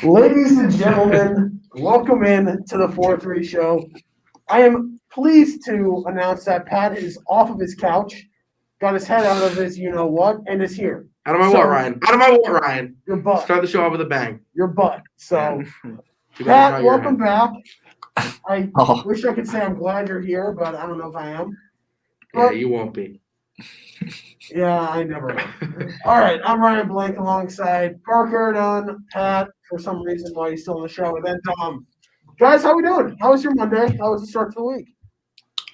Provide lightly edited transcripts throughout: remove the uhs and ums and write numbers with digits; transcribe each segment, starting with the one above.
Ladies and gentlemen, welcome in to the 4-3 show. I am pleased to announce that Pat is off of his couch, got his head out of his you-know-what, and is here. Out of my what, Ryan? Out of my what, Ryan? Your butt. Start the show off with a bang. Your butt. So, Too bad it's Pat, not your welcome head. back. I wish I could say I'm glad you're here, but I don't know if I am. Yeah, you won't be. Yeah, I never will. All right, I'm Ryan Blank alongside Parker Dunn, Pat, for some reason why he's still on the show, and then Tom. Guys, how we doing? How was your Monday? How was the start to the week?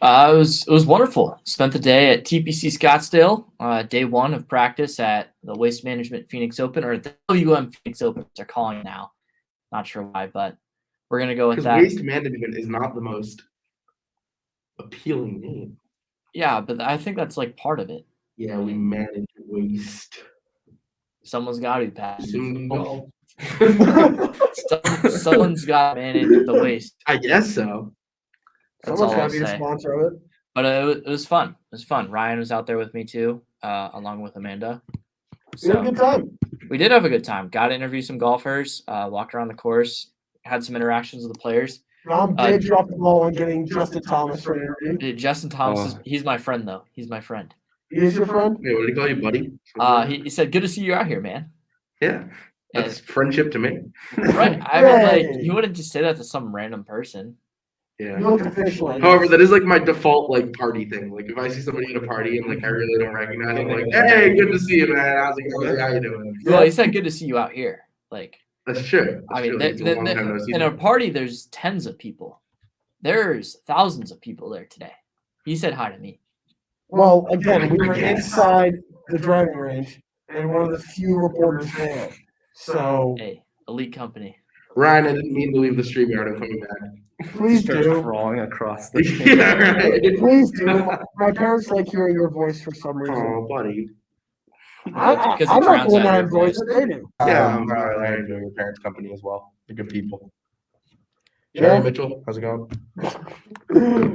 It was wonderful. Spent the day at TPC Scottsdale, day one of practice at the Waste Management Phoenix Open, or the WM Phoenix Open, they're calling it now. Not sure why, but we're going to go with Because that. waste management is not the most appealing name. Yeah, but I think that's like part of it. Yeah, we manage waste. Someone's got to be Pat. Soon go. Someone's got to manage the waste. I guess so. That's Someone's all got I'll to be a say. sponsor of it. But it was fun. It was fun. Ryan was out there with me too, along with Amanda. We had a good time. We did have a good time. Got to interview some golfers, walked around the course, had some interactions with the players. Tom did drop the ball on getting Justin Thomas for an interview. Justin Thomas, he's my friend, though. He's my friend. He is your friend? Wait, what did he call you, buddy? He said, good to see you out here, man. Yeah, that's friendship to me. Right. I mean, like, you wouldn't just say that to some random person. Yeah. You look official. However, that is like my default like party thing. Like if I see somebody at a party and like I really don't recognize them, like, hey, good to see you, man. How's it going? How you doing? Well, he said, good to see you out here. Like, that's true. I mean, in a party, there's tens of people. There's thousands of people there today. He said hi to me. Well, again, we were inside the driving range, and one of the few reporters there. So, hey, elite company. Ryan, I didn't mean to leave the StreamYard. I'm coming back. Please do. Crawling across the Yeah, right. Please do. My parents like hearing your voice for some reason. Oh, buddy. I like the one voice that they do. Yeah, I'm really enjoying your parents' company as well. They're good people. Yeah. Jerry Mitchell, how's it going?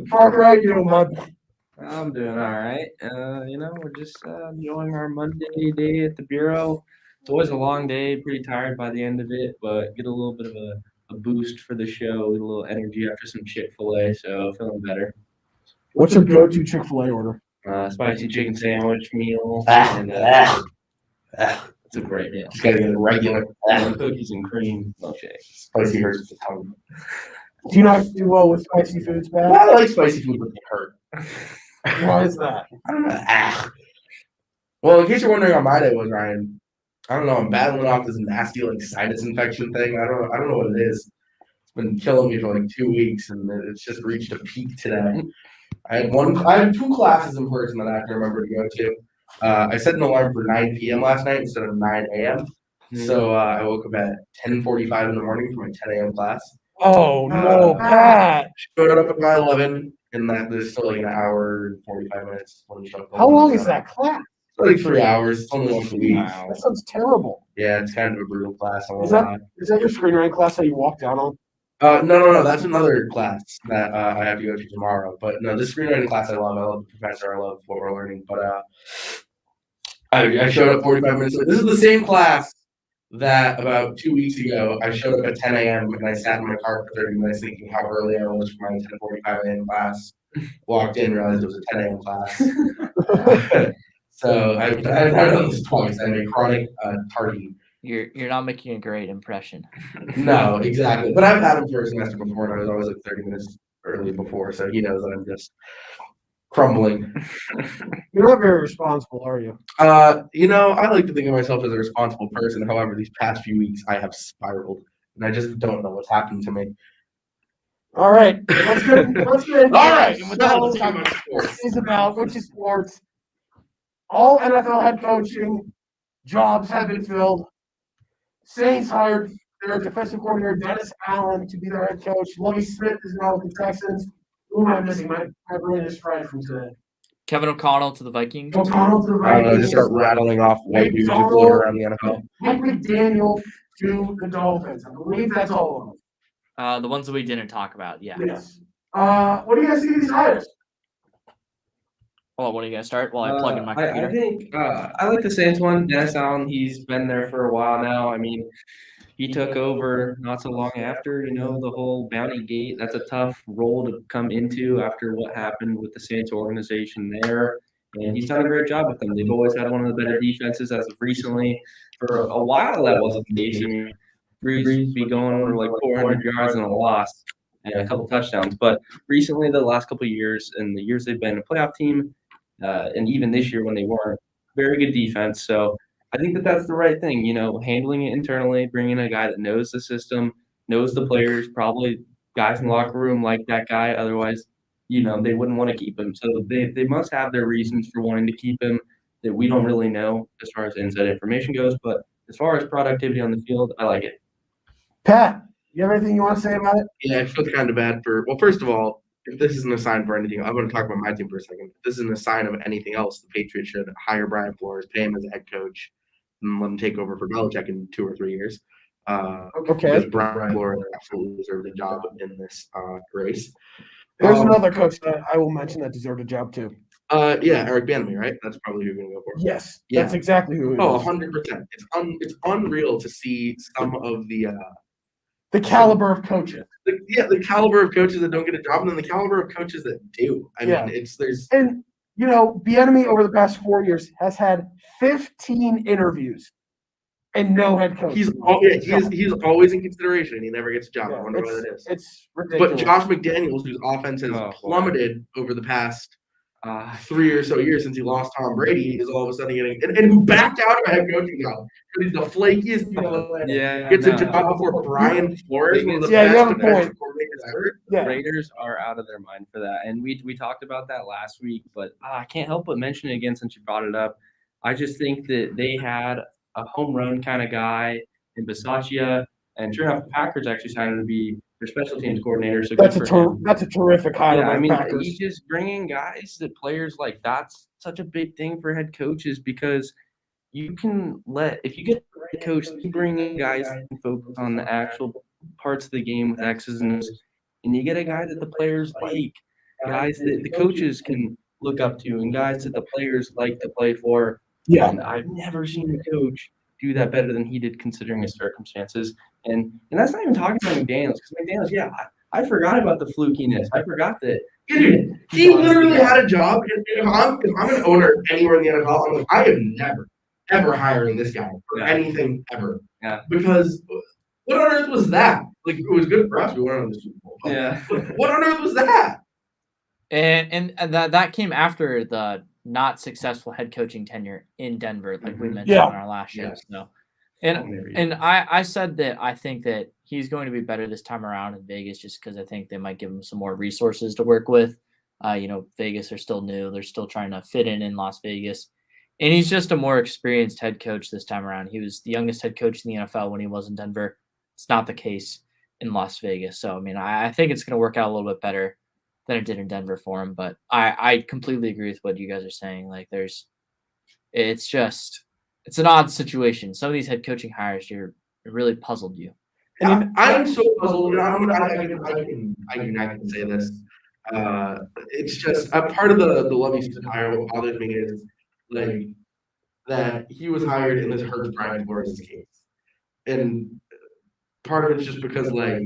Parker, how you doing, bud? I'm doing all right. We're just enjoying our Monday day at the bureau. It's always a long day, pretty tired by the end of it, but get a little bit of a boost for the show, get a little energy after some Chick-fil-A, so feeling better. What's your go-to Chick-fil-A order? Spicy chicken sandwich meal. It's a great meal. Just gotta get a regular Cookies and cream milkshake. spicy hurts the tongue. Do you not do well with spicy foods, I Pat? like spicy food, but they hurt. Why is that? I don't know. Well, in case you're wondering how my day was, Ryan, I don't know. I'm battling off this nasty like sinus infection thing. I don't know what it is. It's been killing me for like 2 weeks, and it's just reached a peak today. I had 2 classes in person that I have to remember to go to. I set an alarm for 9 p.m. last night instead of 9 a.m. So I woke up at 10:45 in the morning for my 10 a.m. class. Oh, no, Pat. Showed up at my 11, and that there's still like an hour and 45 minutes. When you show up. How long is that class? Like 3 hours. It's only once a week. That sounds terrible. Yeah, it's kind of a brutal class. Is that your screenwriting class that you walk down on? No. That's another class that I have to go to tomorrow. But no, this screenwriting class I love. I love the professor. I love what we're learning. But I showed up 45 minutes late. This is the same class that about 2 weeks ago I showed up at 10 a.m. and I sat in my car for 30 minutes thinking how early I was for my 10:45 a.m. class. Walked in, realized it was a 10 a.m. class. So I've done this twice. I'm a chronic tardy. You're not making a great impression. No, exactly. But I've had him for a semester before, and I was always like 30 minutes early before, so he knows that I'm just crumbling. You're not very responsible, are you? I like to think of myself as a responsible person. However, these past few weeks I have spiraled, and I just don't know what's happened to me. All right. Let's get All right, and with that, let's talk about sports. This is about which is sports. All NFL head coaching jobs have been filled. Saints hired their defensive coordinator, Dennis Allen, to be their head coach. Lovie Smith is now with the Texans. Who am I missing? My brain is fried from today. Kevin O'Connell to the Vikings. O'Connell to the I don't know, Vikings. just start rattling off white dudes who float around the NFL. Mike McDaniel to the Dolphins. I believe that's all of them. The ones that we didn't talk about, yeah. Yes. What do you guys think of these hires? Well, what are you gonna start while I plug in my computer? I think I like the Saints one. Dennis Allen, he's been there for a while now. I mean, he took over not so long after, the whole Bounty Gate. That's a tough role to come into after what happened with the Saints organization there. And he's done a great job with them. They've always had one of the better defenses as of recently. For a while, that wasn't the case. I mean, Breeze would be going for like 400 yards and a loss and a couple touchdowns. But recently, the last couple of years and the years they've been a playoff team, and even this year when they weren't, very good defense. So I think that that's the right thing, handling it internally, bringing a guy that knows the system, knows the players, probably guys in the locker room like that guy. Otherwise, they wouldn't want to keep him. So they must have their reasons for wanting to keep him that we don't really know as far as inside information goes. But as far as productivity on the field, I like it. Pat, you have anything you want to say about it? Yeah, I feel kind of bad well, first of all, if this isn't a sign for anything, I'm going to talk about my team for a second. If this isn't a sign of anything else, the Patriots should hire Brian Flores, pay him as a head coach, and let him take over for Belichick in 2 or 3 years. Because Brian Flores absolutely deserved a job in this race. There's another coach that I will mention that deserved a job too. Yeah, Eric Bieniemy, right? That's probably who you're going to go for. Yes, Yeah. that's exactly who it Oh, is. 100%. It's unreal to see some of the caliber of coaches. the caliber of coaches that don't get a job, and then the caliber of coaches that do. I mean, there's And Bieniemy over the past 4 years has had 15 interviews and no head coach. he's always in consideration, and he never gets a job. I wonder why that is. It's ridiculous. But Josh McDaniels, whose offense has plummeted over the past 3 or so years since he lost Tom Brady, is all of a sudden getting and who backed out of a head coaching job. He's the flakiest gets a job before Brian Flores, one of the Yeah, you have a best defensive point. coordinators ever. Yeah. Raiders are out of their mind for that. And we talked about that last week, but I can't help but mention it again since you brought it up. I just think that they had a home run kind of guy in Bisaccia, and sure enough, the Packers actually signed him to be their special teams coordinator. So That's good for him. that's a terrific hire. Yeah, by I mean, Packers. you just bringing guys that players like that's such a big thing for head coaches because you can if you get the right coach, you bring in guys that can focus on the actual parts of the game with X's and O's, and you get a guy that the players like, guys that the coaches can look up to, and guys that the players like to play for. Yeah. And I've never seen a coach do that better than he did considering his circumstances. And that's not even talking about McDaniels, because McDaniels, yeah, I forgot about the flukiness. I forgot that. Dude, he literally had a job. If I'm an owner anywhere in the NFL, I'm like, I am never, ever hiring this guy for anything ever. Yeah. Because what on earth was that? Like, it was good for us. We went on the Super Bowl. But Yeah. what on earth was that? And that came after the not successful head coaching tenure in Denver, like we mentioned on our last show. Yeah. So, and I said that I think that he's going to be better this time around in Vegas, just because I think they might give him some more resources to work with. Vegas are still new; they're still trying to fit in Las Vegas, and he's just a more experienced head coach this time around. He was the youngest head coach in the NFL when he was in Denver. It's not the case in Las Vegas. So, I mean, I think it's going to work out a little bit better than it did in Denver for him. But I completely agree with what you guys are saying. Like, it's an odd situation. Some of these head coaching hires it really puzzled you. I'm so puzzled. I can say this. It's just a part of the Lovie Smith hire. What bothers me is like that he was hired and this hurts Brian Flores' case, and part of it's just because I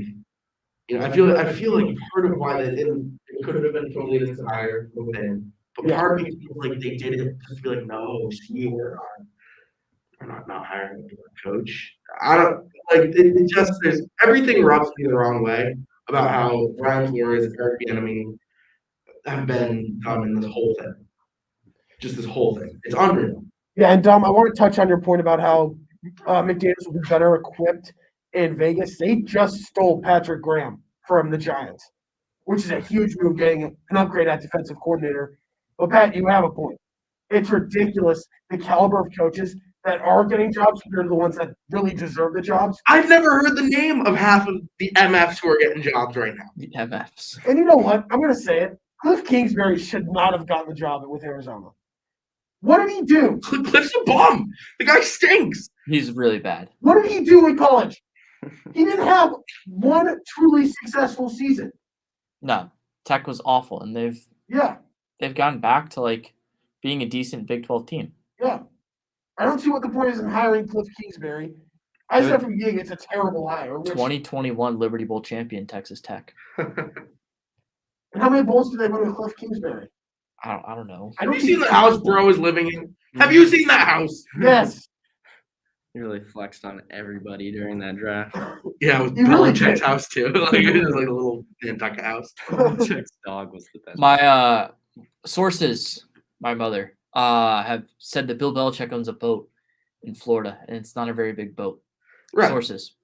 feel like part of why it could have been totally this hire with him, but part of me feels like they did it just to be like, no, see, we're not hiring a coach. I don't like it. Just there's everything rubs me the wrong way about how Brian Flores and Eric Bieniemy have been done in this whole thing. Just this whole thing. It's unreal. Yeah, and Dom, I want to touch on your point about how McDaniels will be better equipped in Vegas. They just stole Patrick Graham from the Giants, which is a huge move, getting an upgrade at defensive coordinator. But Pat, you have a point. It's ridiculous the caliber of coaches that are getting jobs compared to the ones that really deserve the jobs. I've never heard the name of half of the MFs who are getting jobs right now. The MFs. And you know what? I'm going to say it. Cliff Kingsbury should not have gotten the job with Arizona. What did he do? Cliff's a bum. The guy stinks. He's really bad. What did he do in college? He didn't have one truly successful season. No, Tech was awful, and they've gone back to being a decent Big 12 team. Yeah. I don't see what the point is in hiring Cliff Kingsbury. I said from beginning it's a terrible hire. Which, 2021 Liberty Bowl champion Texas Tech. and how many bowls did they win with Cliff Kingsbury? I don't know. I Have don't you think seen the house bro is living in? Have you seen that house? Yes. He really flexed on everybody during that draft. Yeah, it was You really Belichick's did. house too. Like it was like a little Nantucket house. Belichick's dog was the best. My sources, my mother, have said that Bill Belichick owns a boat in Florida, and it's not a very big boat. Right. Sources.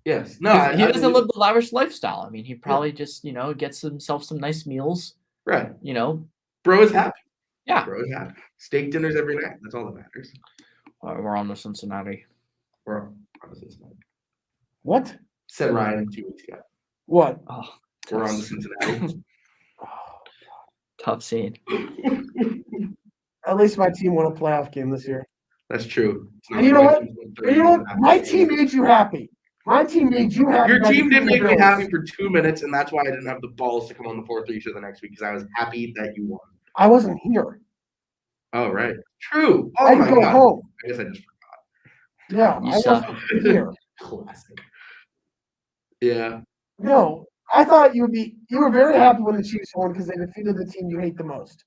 Yes. No, He doesn't believe- live the lavish lifestyle. I mean, he probably just, gets himself some nice meals, Right. Bro Bro is happy. Yeah. Bro is happy. Steak dinners every night. That's all that matters. We're on to Cincinnati. We're on to Cincinnati. What? Said Ryan 2 weeks ago. What? Oh, We're on to tough, Cincinnati. tough scene. At least my team won a playoff game this year. That's true. It's not And you know my what? team's won And you know what? 30. My team made you happy. My team made you happy. Your by team did defeating make the me Bills. happy for 2 minutes, and that's why I didn't have the balls to come on the 4-3 show the next week because I was happy that you won. I wasn't here. Oh, right. True. Oh, I had my to go God. home. I guess I just Yeah, You I suck. wasn't here. classic. Yeah. No, I thought you were very happy when the Chiefs won because they defeated the team you hate the most.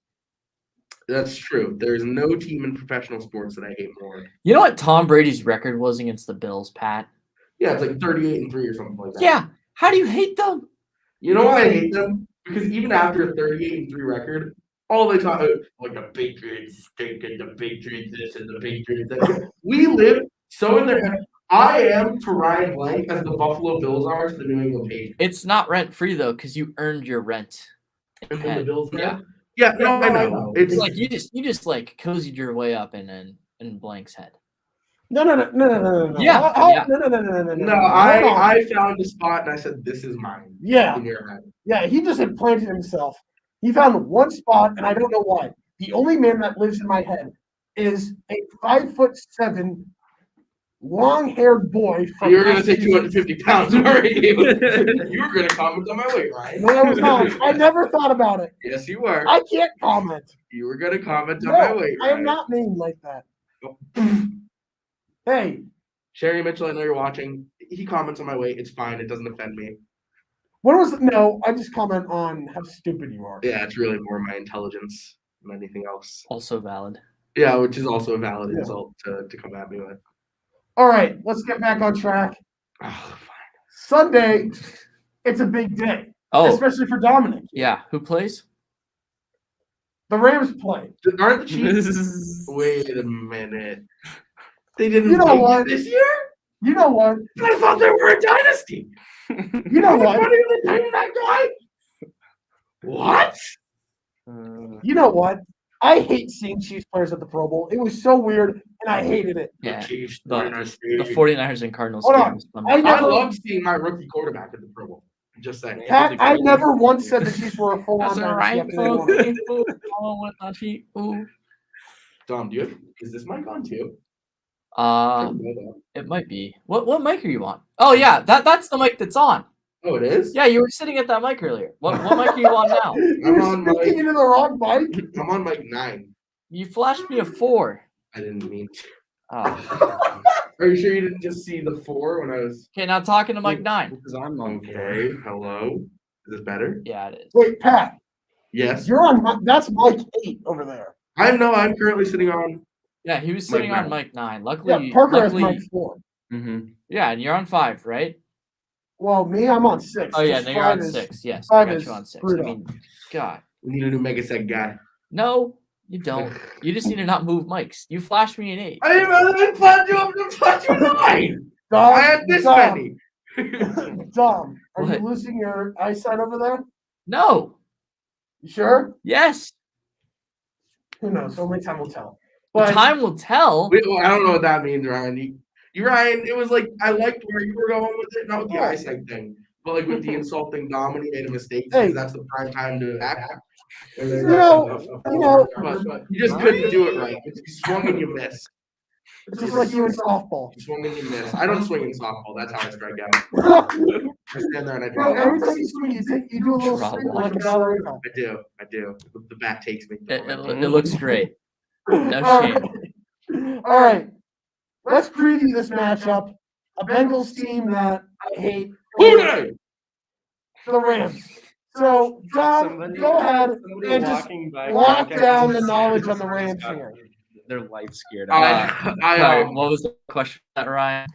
That's true. There's no team in professional sports that I hate more. You know what Tom Brady's record was against the Bills, Pat? Yeah, it's like 38-3 or something like that. Yeah. How do you hate them? You know why I hate them? Because even after a 38-3 record, all they talk about like the Patriots stink and the Patriots this and the Patriots that. We live so in their head. I am to Ryan Blank as the Buffalo Bills are to the New England Patriots. It's not rent free though, because you earned your rent. And then the Bills Yeah. Yeah, no, I know. It's It's like you just like cozied your way up in Blank's head. No. Yeah, yeah. No. no, I found a spot and I said, this is mine. Yeah, In your head. yeah. He just had planted himself. He found one spot, and I don't know why. The only man that lives in my head is a 5'7", long-haired boy from. You're gonna say Massachusetts. 250 pounds already. You were gonna comment on my weight, Ryan. No, I was not. I never thought about it. Yes, you were. I can't comment. You were gonna comment on my No, weight, I am Ryan. not mean like that. Hey, Sherry Mitchell, I know you're watching. He comments on my weight. It's fine. It doesn't offend me. what was no? I just comment on how stupid you are. Yeah, it's really more my intelligence than anything else. Also valid. Yeah, which is also a valid Yeah. insult to come at me with. All right, let's get back on track. Oh, Sunday, it's a big day, Oh, especially for Dominic. yeah. Who plays? The Rams play. fine. Aren't the Chiefs? Wait a minute. They didn't You know make it what? this year? You know what? I thought they were a dynasty. You know what? What are you gonna do to that guy? What? You know what? I hate seeing Chiefs players at the Pro Bowl. It was so weird, and I hated it. Yeah. Chiefs The dynasty. 49ers and Cardinals. Hold game on. was I I never- love seeing my rookie quarterback at the Pro Bowl. Just saying. Pat, I never once said the Chiefs were a full-on That's dynasty right, after they won. folks. Dom, do you have, is this mic on too? It might be. What mic are you on? Oh yeah, that's the mic that's on. Oh, it is? Yeah, you were sitting at that mic earlier. What mic are you on now? You're I'm on speaking into the wrong mic. I'm on mic 9. You flashed me a 4. I didn't mean to. Oh. Are you sure you didn't just see the 4 when I was Okay, now talking to mic 9. Because I'm on okay? Hello? Is this better? Yeah, it is. Wait, Pat, Yes. you're on. That's Mike 8 over there. I'm currently sitting on. Yeah, he was Mic sitting on 9. mic 9. Yeah, Luckily, Parker has Mike 4. Mm-hmm. yeah, and you're on 5, right? Well, me, I'm on 6. Oh yeah, Just no, you're on 5 is- 6. Yes, I 5 got is you on 6. I screwed up. mean, God, We need a new Mega Seg guy. no, you don't. You just need to not move mics. You flashed me an 8. I thought you up to 9. Dom, I had this Dom, many. Dom, are What? you losing your eyesight over there? No. You sure? Yes. Who knows? Only time will tell. But Time will tell. I don't know what that means, Ryan. You Ryan, it was like I liked where you were going with it, not with the Yeah. eyesight thing, but like with the insulting Dom when he made a mistake, Hey. because that's the prime time to act. And then- You know- but you just couldn't do it right. You swung and you missed. it's just like you in softball. You swung and you missed. I don't swing in softball. That's how I strike out. I stand there and I Bro, draw. every time you swing, you do a little Drop spin one. like an Alarico. I do. The bat takes me. It looks great. No All shame. right. All right. Let's preview this matchup. a Bengals team that I hate. Who knows? The Rams. So, Dom, go ahead and just lock down the knowledge on the Rams here. Their life scared. What was the question, Ryan?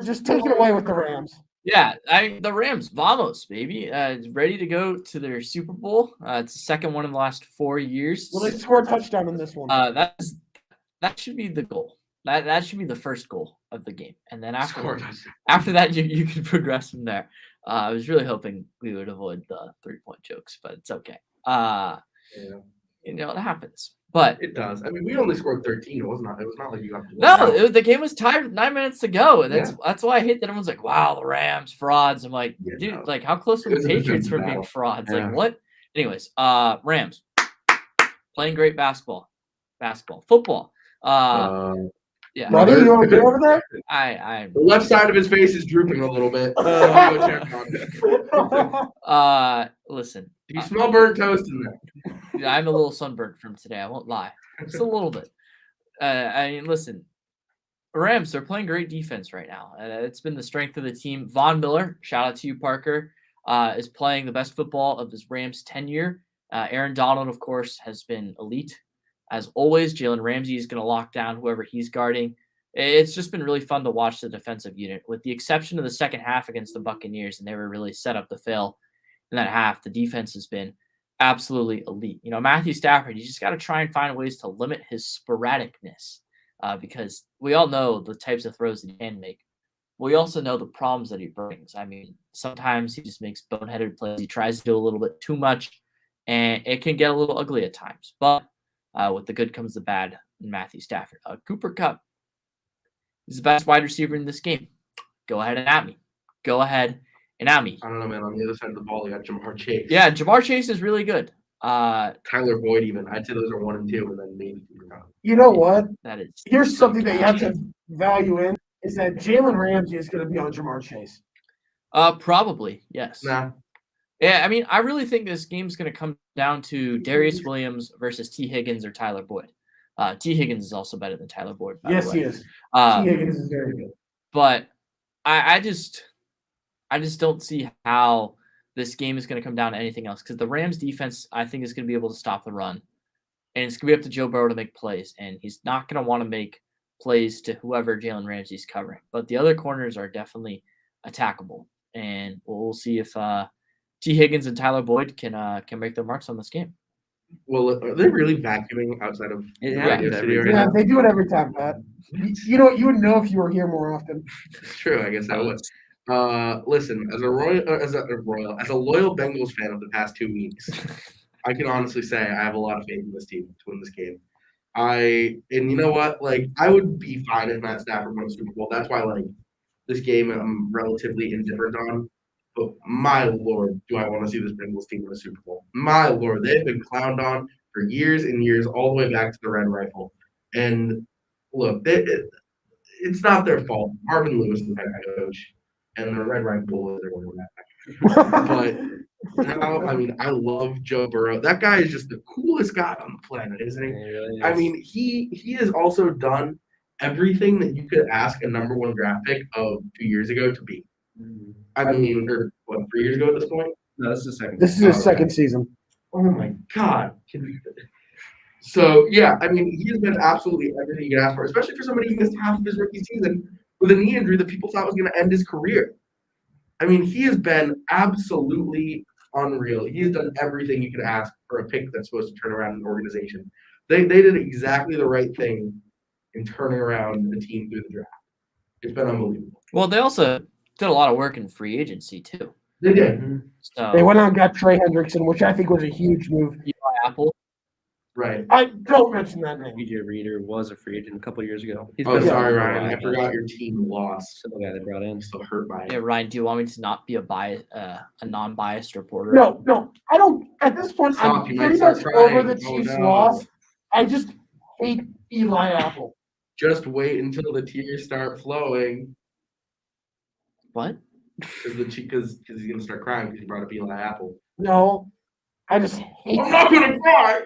Just take it away with the Rams. Yeah, the Rams, vamos, baby, ready to go to their Super Bowl. It's the second one in the last 4 years. Will they score a touchdown in this one? That should be the goal. That should be the first goal of the game, and then after that, you can progress from there. I was really hoping we would avoid the 3-point jokes, but it's okay. It happens. But It does. I mean, we only scored 13. It was not like you got the game was tied with 9 minutes to go, and that's why I hate that everyone's like, "Wow, the Rams frauds." I'm like, dude, like how close were It the was a good Patriots for being battle. frauds? Yeah. Like what? Anyways, Rams playing great basketball, football. Yeah, Buddy, you want to get over there? I The left side of his face is drooping a little bit. listen. Do you smell burnt toast in there? I'm a little sunburned from today. I won't lie, just a little bit. I mean, listen, Rams, they're playing great defense right now. It's been the strength of the team. Von Miller, shout out to you, Parker, is playing the best football of his Rams tenure. Aaron Donald, of course, has been elite. As always, Jalen Ramsey is going to lock down whoever he's guarding. It's just been really fun to watch the defensive unit, with the exception of the second half against the Buccaneers, and they were really set up to fail in that half. The defense has been absolutely elite. Matthew Stafford, you just got to try and find ways to limit his sporadicness, because we all know the types of throws that he can make. We also know the problems that he brings. I mean, sometimes he just makes boneheaded plays. He tries to do a little bit too much, and it can get a little ugly at times. But with the good comes the bad in Matthew Stafford. Cooper Kupp is the best wide receiver in this game. Go ahead and at me. I don't know, man. On the other side of the ball, you got Jamar Chase. Yeah, Jamar Chase is really good. Tyler Boyd, even. I'd say those are 1 and 2, and then maybe Cooper Kupp. You know what? That is. Here's something that you have to value in is that Jalen Ramsey is going to be on Jamar Chase. Probably, yes. Nah. Yeah, I mean, I really think this game's going to come down to Darius Williams versus T. Higgins or Tyler Boyd. T. Higgins is also better than Tyler Boyd, by Yes, the way. he is. T. Higgins is very good. But I just don't see how this game is going to come down to anything else, because the Rams defense, I think, is going to be able to stop the run. And it's going to be up to Joe Burrow to make plays. And he's not going to want to make plays to whoever Jalen Ramsey's covering. But the other corners are definitely attackable. And we'll see if T. Higgins and Tyler Boyd can make their marks on this game. Well, are they really vacuuming outside of Radio City right Yeah, now? they do it every time, Pat. You know, you would know if you were here more often. It's true. I guess I would. Listen, as a loyal Bengals fan of the past 2 weeks, I can honestly say I have a lot of faith in this team to win this game. And you know what? Like, I would be fine if Matt Stafford won a Super Bowl. That's why, like, this game I'm relatively indifferent on. But my Lord, do I want to see this Bengals team in the Super Bowl? My Lord, they've been clowned on for years and years, all the way back to the Red Rifle. And look, it's not their fault. Marvin Lewis is the head coach, and the Red Rifle is their quarterback. But now, I mean, I love Joe Burrow. That guy is just the coolest guy on the planet, isn't he? Really I mean, he has also done everything that you could ask a number 1 draft pick of 2 years ago to be. I mean, or what, 3 years ago at this point? No, this is the second. This is his second season. Oh my God. So, yeah, I mean, he has been absolutely everything you can ask for, especially for somebody who missed half of his rookie season with a knee injury that people thought was going to end his career. I mean, he has been absolutely unreal. He has done everything you could ask for a pick that's supposed to turn around an organization. They did exactly the right thing in turning around the team through the draft. It's been unbelievable. Well, they also did a lot of work in free agency too. They did. So They went out and got Trey Hendrickson, which I think was a huge move. Eli Apple. Right. I don't mention that name. DJ Reader was a free agent a couple years ago. He's Oh, been sorry, around for a Ryan. I while. forgot your team lost. Still the guy they brought in. I'm still hurt by it. Yeah, Ryan, do you want me to not be a non-biased reporter? No, I don't. At this point, Stop, I'm you might pretty start much crying. over the Oh, Chiefs' no. loss. I just hate Eli Apple. Just wait until the tears start flowing. What? Because he's gonna start crying because he brought up Eli Apple. No, I just hate. I'm not gonna cry.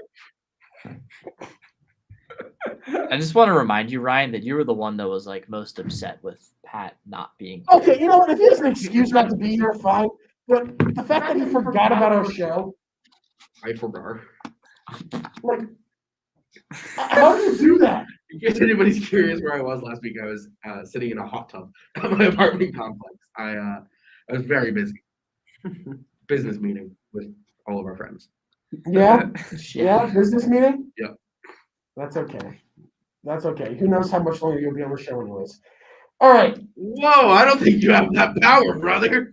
I just want to remind you, Ryan, that you were the one that was like most upset with Pat not being. Okay, you know what? If he has an excuse not to be here, fine. But the fact that he forgot about our show, I forgot. like, how did you do that? In case anybody's curious where I was last week, I was sitting in a hot tub at my apartment complex. I was very busy. Business meeting with all of our friends. Yeah, yeah, business meeting? Yep. That's okay. That's okay. Who knows how much longer you'll be on the show anyways. All right. Whoa, I don't think you have that power, brother.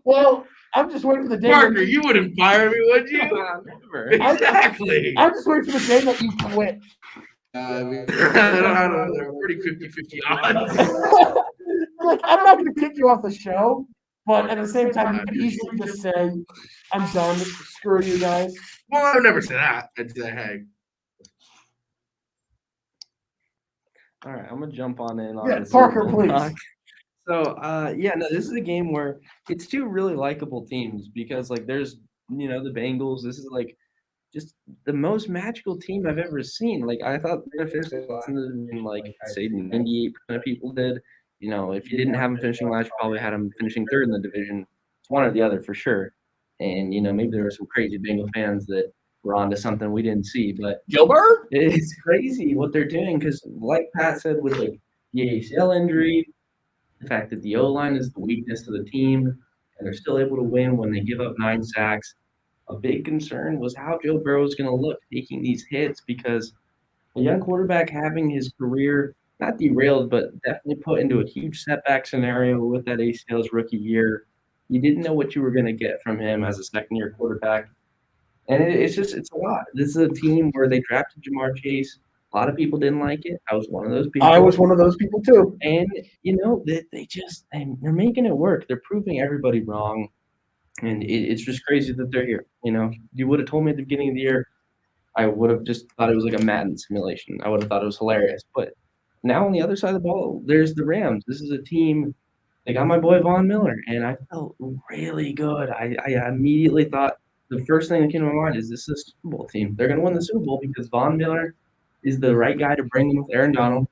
Well, I'm just waiting for the day. Parker, you wouldn't fire me, would you? Never. Exactly. I'm just waiting for the day that you quit. I don't know. They're pretty 50-50 odds. Like, I'm not going to kick you off the show, but at the same time, you can easily just say, I'm done. Screw you guys. Well, I would never say that. I'd say, hey. All right, I'm gonna jump on in on Yeah, this Parker, little please. talk. So, no, this is a game where it's two really likable teams because, like, there's, the Bengals. This is like just the most magical team I've ever seen. Like, I thought they're gonna finish last in the division, like, say 98% of people did. If you didn't have them finishing last, you probably had them finishing third in the division. It's one or the other for sure. And maybe there were some crazy Bengal fans that were onto something we didn't see, but Gilbert? it's crazy what they're doing because, like Pat said, with like the ACL injury, the fact that the O-line is the weakness of the team, and they're still able to win when they give up 9 sacks. A big concern was how Joe Burrow is going to look taking these hits because a young quarterback having his career not derailed, but definitely put into a huge setback scenario with that ACL's rookie year. You didn't know what you were going to get from him as a second-year quarterback. And it's a lot. This is a team where they drafted Jamar Chase. A lot of people didn't like it. I was one of those people. I was one of those people too. And, they're making it work. They're proving everybody wrong. And it's just crazy that they're here. You would have told me at the beginning of the year, I would have just thought it was like a Madden simulation. I would have thought it was hilarious. But now on the other side of the ball, there's the Rams. This is a team. They got my boy Von Miller, and I felt really good. I immediately thought the first thing that came to my mind is this is a Super Bowl team. They're going to win the Super Bowl because Von Miller is the right guy to bring in with Aaron Donald,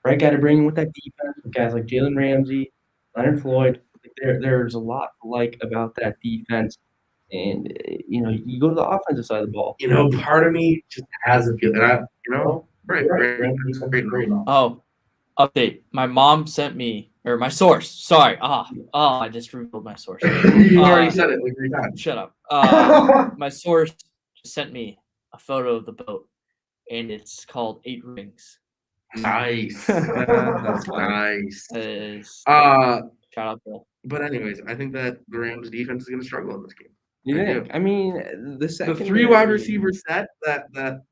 right guy to bring in with that defense with guys like Jalen Ramsey, Leonard Floyd. There's a lot to like about that defense. And, you go to the offensive side of the ball. Part of me just has a feeling. Right. Oh, update. My mom sent me, or my source. Sorry. I just revealed my source. You already said it like 3 times. Shut up. My source just sent me a photo of the boat, and it's called 8 Rings. Nice. That's Nice. Shout out, Bill. But anyways, I think that the Rams defense is going to struggle in this game. You think? I mean, the The second 3 wide receiver set that the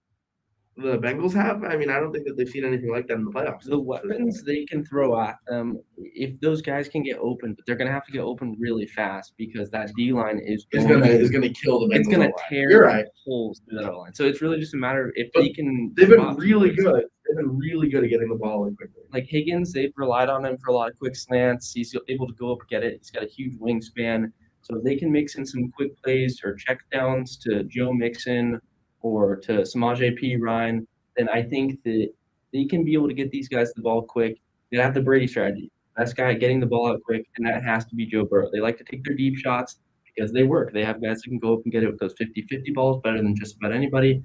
Bengals have, I mean, I don't think that they've seen anything like that in the playoffs. The weapons they can throw at them, if those guys can get open, but they're going to have to get open really fast because that D-line is It's gonna kill the Bengals. it's going to O-line. tear You're right. holes through that line. So it's really just a matter of if But they can. They've been drop really some- good. They've been really good at getting the ball in quickly. Like Higgins, they've relied on him for a lot of quick slants. He's able to go up and get it. He's got a huge wingspan. So if they can mix in some quick plays or check downs to Joe Mixon or to Samaje P. Ryan, then I think that they can be able to get these guys the ball quick. They have the Brady strategy. Best guy getting the ball out quick, and that has to be Joe Burrow. They like to take their deep shots because they work. They have guys that can go up and get it with those 50-50 balls better than just about anybody.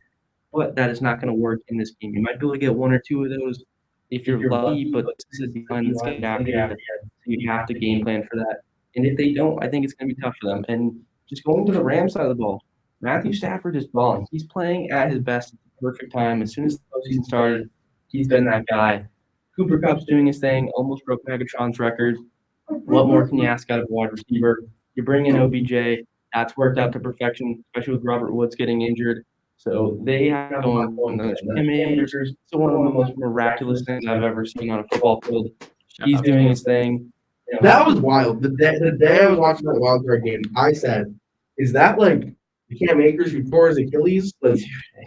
But that is not going to work in this game. You might be able to get 1 or 2 of those if you're lucky, but this is the line that's getting after you. So you have to game plan for that. And if they don't, I think it's going to be tough for them. And just going to the Rams side of the ball, Matthew Stafford is balling. He's playing at his best at the perfect time. As soon as the postseason started, he's been that guy. Cooper Kupp's doing his thing, almost broke Megatron's record. What more can you ask out of a wide receiver? You bring in OBJ. That's worked out to perfection, especially with Robert Woods getting injured. So they have going it's one of the most miraculous things I've ever seen on a football field. He's doing his thing. That was wild. The day I was watching that wild card game, I said, "Is that like Cam Akers who tore his Achilles like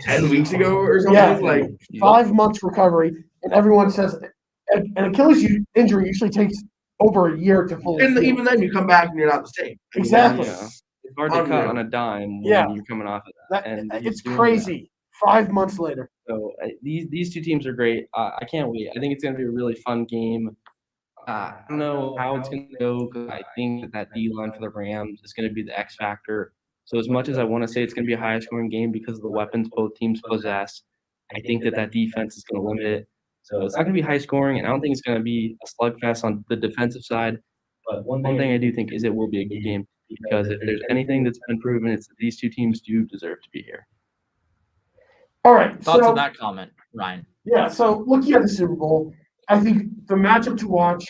10 weeks ago or something?" Yeah. Like 5 months recovery, and everyone says an Achilles injury usually takes over a year to fully and heal. even then you come back and you're not the same. Exactly. Yeah. It's hard to cut Unreal. on a dime when Yeah. you're coming off of that. That, And he's it's doing crazy. 5 months later. So these two teams are great. I can't wait. I think it's going to be a really fun game. I don't know how it's going to go because I think that D line for the Rams is going to be the X factor. So as much as I want to say it's going to be a high scoring game because of the weapons both teams possess, I think that defense is going to limit it. So it's not going to be high scoring, and I don't think it's going to be a slugfest on the defensive side. But one thing I do think is it will be a good game because if there's anything that's been proven, it's that these two teams do deserve to be here. All right. Thoughts so, on that comment, Ryan? Yeah, so looking at the Super Bowl, I think the matchup to watch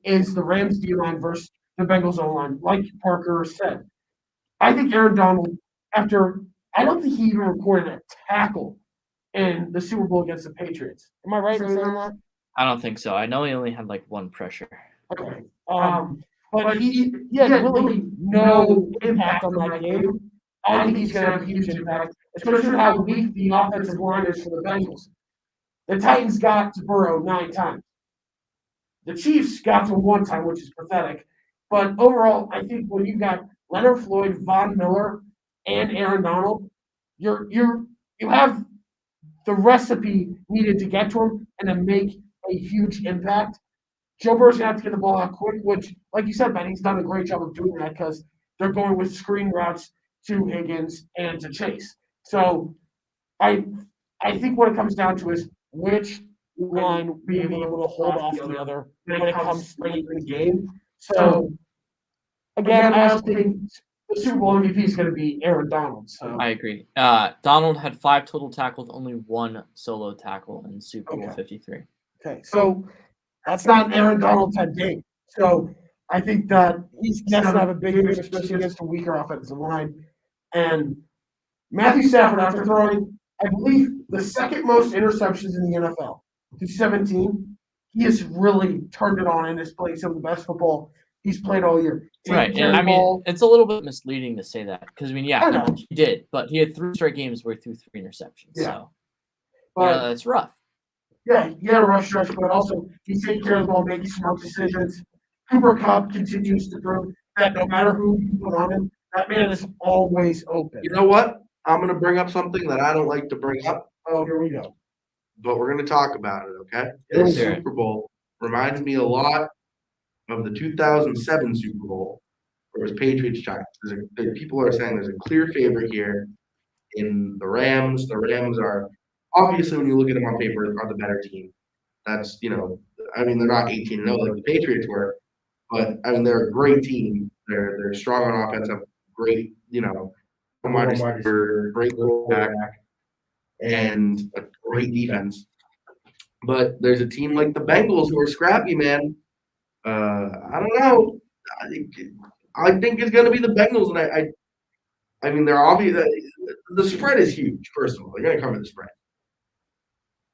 is the Rams D line versus the Bengals O line. Like Parker said, I think Aaron Donald, I don't think he even recorded a tackle in the Super Bowl against the Patriots. Am I right in saying that? I don't think so. I know he only had like one pressure. Okay. But he had really no impact on that game. I think he's going to have a huge impact, especially with how weak the offensive line is for the Bengals. The Titans got to Burrow 9 times. The Chiefs got to him 1 time, which is pathetic. But overall, I think when you've got Leonard Floyd, Von Miller, and Aaron Donald, you have the recipe needed to get to him and to make a huge impact. Joe Burrow's going to have to get the ball out quick, which, like you said, Ben, he's done a great job of doing that because they're going with screen routes to Higgins and to Chase. So I think what it comes down to is which line being able to hold off the other when it comes late in the game. So again, I also think the Super Bowl MVP is going to be Aaron Donald. So I agree. Donald had 5 total tackles, only 1 solo tackle in Super Bowl 53. Okay, so that's not an Aaron Donald type game. So I think that he's going to have a big game, especially against a weaker offensive line. And Matthew Stafford, after throwing, I believe, the second most interceptions in the NFL, to 17, he has really turned it on and is playing some of the best football he's played all year. Right, and I mean, it's a little bit misleading to say that because, I mean, I know. he did, but he had 3 straight games where he threw 3 interceptions. Yeah. So, but that's rough. yeah, he had a rough stretch, but also he's taking care of the ball, making smart decisions. Cooper Kupp continues to prove that no matter who you put on him, that man is always open. You know what? I'm going to bring up something that I don't like to bring up, Oh, here we go. but we're going to talk about it, okay? Let's The hear it. Super Bowl reminds me a lot of the 2007 Super Bowl, where it was Patriots Giants. People are saying there's a clear favorite here in the Rams. The Rams are, obviously, when you look at them on paper, are the better team. That's, I mean, they're not 18-0 like the Patriots were, but, I mean, they're a great team. They're strong on offense, have great, wide receiver, great quarterback, and a great defense. But there's a team like the Bengals who are scrappy, man. I don't know. I think it's going to be the Bengals, and I mean, they're obvious. The spread is huge. First of all, they're going to cover the spread.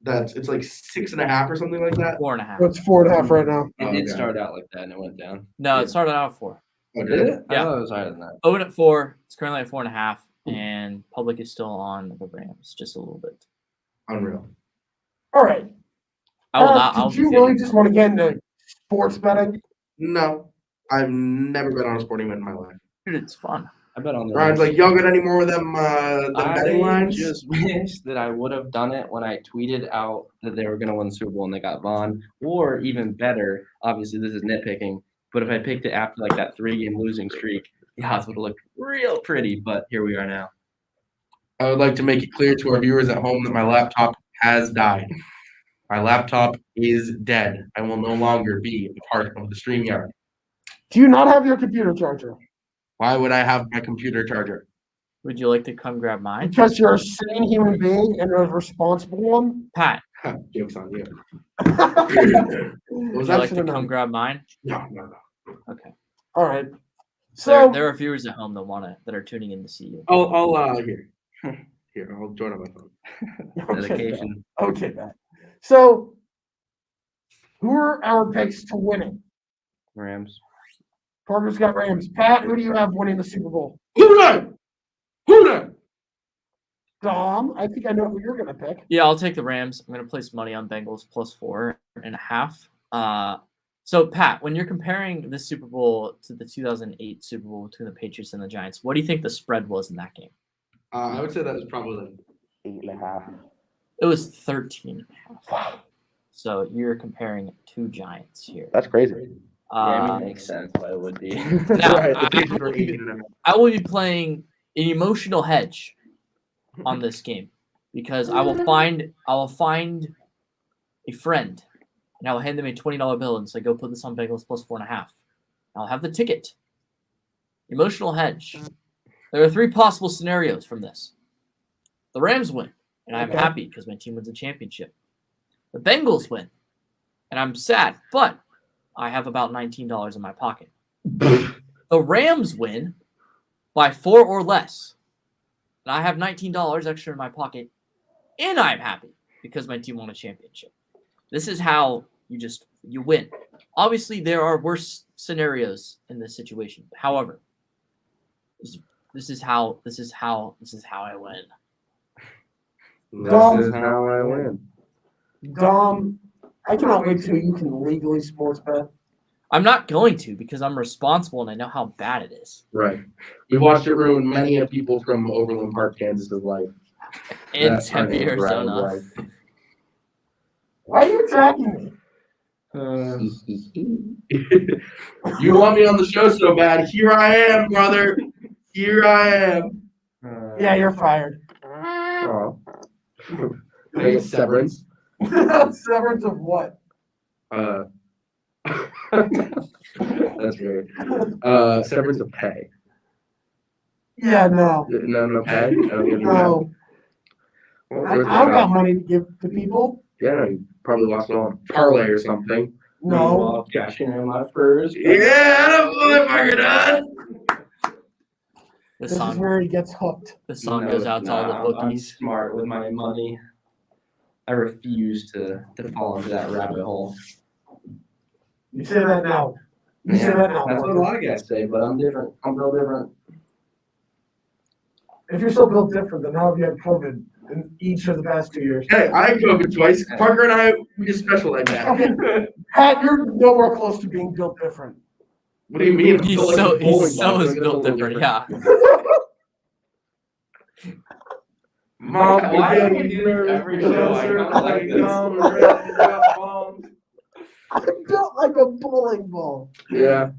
It's like 6.5 or something like that. 4.5. It's 4.5 right now. It did Okay. start out like that and it went down. No, it started out at 4. Oh, did it? I Yeah. thought it was higher than that. Open at 4. It's currently at 4.5, and public is still on the Rams just a little bit. Unreal. All right. I will not. I'll Did be you fading. really just want to get into sports betting? No, I've never bet on a sporting event in my life. Dude, it's fun. I bet on the Ryan's Rams. like, y'all got any more of them betting I lines? just wish that I would have done it when I tweeted out that they were going to win the Super Bowl and they got Vaughn. Or even better, obviously this is nitpicking, but if I picked it after like that 3-game losing streak, the odds would have looked real pretty. But here we are now. I would like to make it clear to our viewers at home that my laptop has died. My laptop is dead. I will no longer be a part of the StreamYard. Do you not have your computer charger? Why would I have my computer charger? Would you like to come grab mine? Because you're a sane human being and a responsible one? Pat, Joke's on you. would you Was like that? to come grab mine? No. Okay. All right. There, So, there are viewers at home that are tuning in to see you. I'll here. I'll join on my phone. Dedication. okay, Matt. So, who are our picks to win it? Rams. Parker's got Rams. Pat, who do you have winning the Super Bowl? Who that? Dom, I think I know who you're going to pick. Yeah, I'll take the Rams. I'm going to place money on Bengals plus 4.5. So, Pat, when you're comparing this Super Bowl to the 2008 Super Bowl between the Patriots and the Giants, what do you think the spread was in that game? I would say that was probably like 8.5. It was 13.5. Wow. So you're comparing two giants here. That's crazy. Yeah, I mean, Uh, it makes sense why it would be. Now, Right, the I- Patriots were 18.5. I will be playing an emotional hedge on this game because I will find a friend and I will hand them a $20 bill and say, "Go put this on Bengals plus 4.5." I'll have the ticket. Emotional hedge. There are three possible scenarios from this. The Rams win, and I'm Okay. happy because my team wins a championship. The Bengals win, and I'm sad, but I have about $19 in my pocket. The Rams win by 4 or less, and I have $19 extra in my pocket, and I'm happy because my team won a championship. This is how you win. Obviously, there are worse scenarios in this situation. However, this is how I win. This is how I win. Dom, I cannot wait till you can legally sports bet. I'm not going to because I'm responsible and I know how bad it is. Right. We've watched it ruin many of people from Overland Park, Kansas' life. In That Tempe, unnamed Brian's Arizona. life. Why are you attacking me? You want me on the show so bad. Here I am, brother. Here I am. Yeah, you're fired. Oh. I get severance. Severance of what? That's weird. Severance of pay. Yeah, no. No pay? I don't get No. Well, I where's the don't got job? money to give to people. Yeah, no, you probably lost it on parlay or something. No. Cashing in my first. Yeah, that motherfucker done. This This is song where he gets hooked. goes out to all the I'm bookies. smart with my money. I refuse to fall into that rabbit hole. You say that now. You say that now. That's what a lot of guys say, but I'm different. I'm real different. If you're so built different, then how have you had COVID in each of the past 2 years? Hey, I had COVID twice. Parker and I, we just special like that. Okay. Pat, you're nowhere close to being built different. What do you mean? He's I'm so like a bowling he's so ball, is so I get a built little different. Yeah. Mom, Why again, do we do this every show? I kinda like this. I'm built like a bowling ball. Yeah.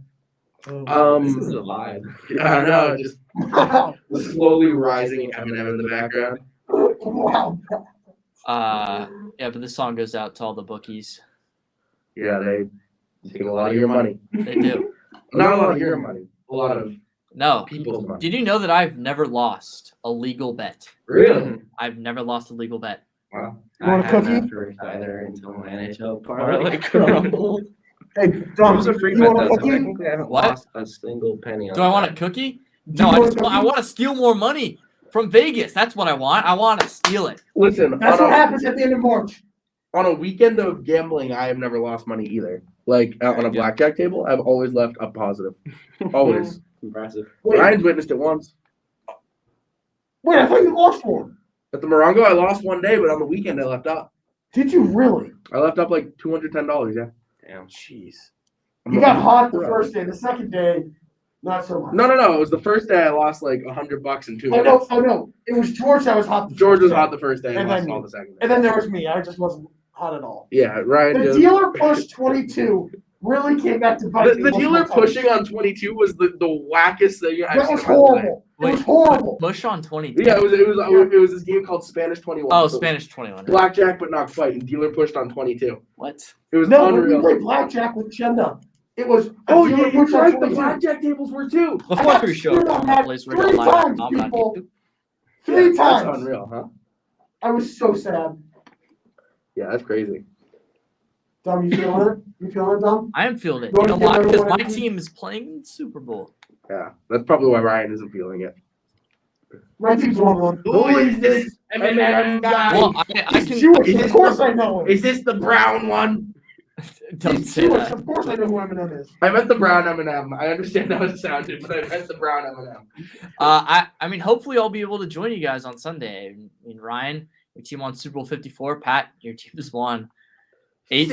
This is a vibe. I know. Just Wow. slowly rising Eminem in the background. Wow. Yeah, but this song goes out to all the bookies. Yeah, they take a lot of your money. They do. Not a lot of your money. A lot of No. people's money. Did you know that I've never lost a legal bet? Really? I've never lost a legal bet. Wow. You want a cookie? Not first either until my NHL parlay crumbled. Hey, It Dom, was a free you bet want a though, so cookie? technically I haven't What? lost a single penny on Do I want a that. cookie? Do No, you I want a just want, I cookie? want to steal more money from Vegas. That's what I want. I want to steal it. Listen, That's what happens at the end of March. on a weekend of gambling, I have never lost money either. Like on a blackjack table, I've always left a positive. Always. Impressive. Wait, Ryan's witnessed it once. wait, I thought you lost one. At the Morongo, I lost one day, but on the weekend, I left up. Did you really? I left up like $210. Yeah. Damn. Jeez. You got hot the first day. The second day, not so much. No. It was the first day I lost like $100 in 2 Oh minutes. no. It was George that was hot. George was hot the first day and And lost then all me. the second day. And then there was me. I just wasn't hot at all. Yeah, Ryan The just. dealer pushed 22. Really came back to bite me The multiple dealer times. pushing on 22 was the wackest thing I've That seen was in my life. horrible. It was Wait, horrible. Push on 22. Yeah, it was this game called Spanish 21. Oh, So Spanish 21. blackjack, but not quite. And dealer pushed on 22. What? It was No, when we unreal. played blackjack with Chenda, it was. Oh a yeah, dealer you're pushed on right. The 22. blackjack tables were too. The I fourth got free show. screwed on that Place 3 radio live times, on people. YouTube. 3 That's times. unreal, huh? I was so sad. Yeah, that's crazy. Dom, you feeling it? You feeling it, Dom? I am feeling it. You You know wanna give why? Because everyone my a- team is playing in the Super Bowl. Yeah, that's probably why Ryan isn't feeling it. My team's 1-1. Who is this Eminem guy? Well, I He's can. Jewish. is Of this course the- I know him. Is this the brown one? Don't He's say Jewish. that. Of course I know who Eminem is. I meant the brown Eminem. I understand how it sounded, but I meant the brown Eminem. I mean, hopefully I'll be able to join you guys on Sunday. I mean, Ryan, your team won Super Bowl 54. Pat, your team has won 8.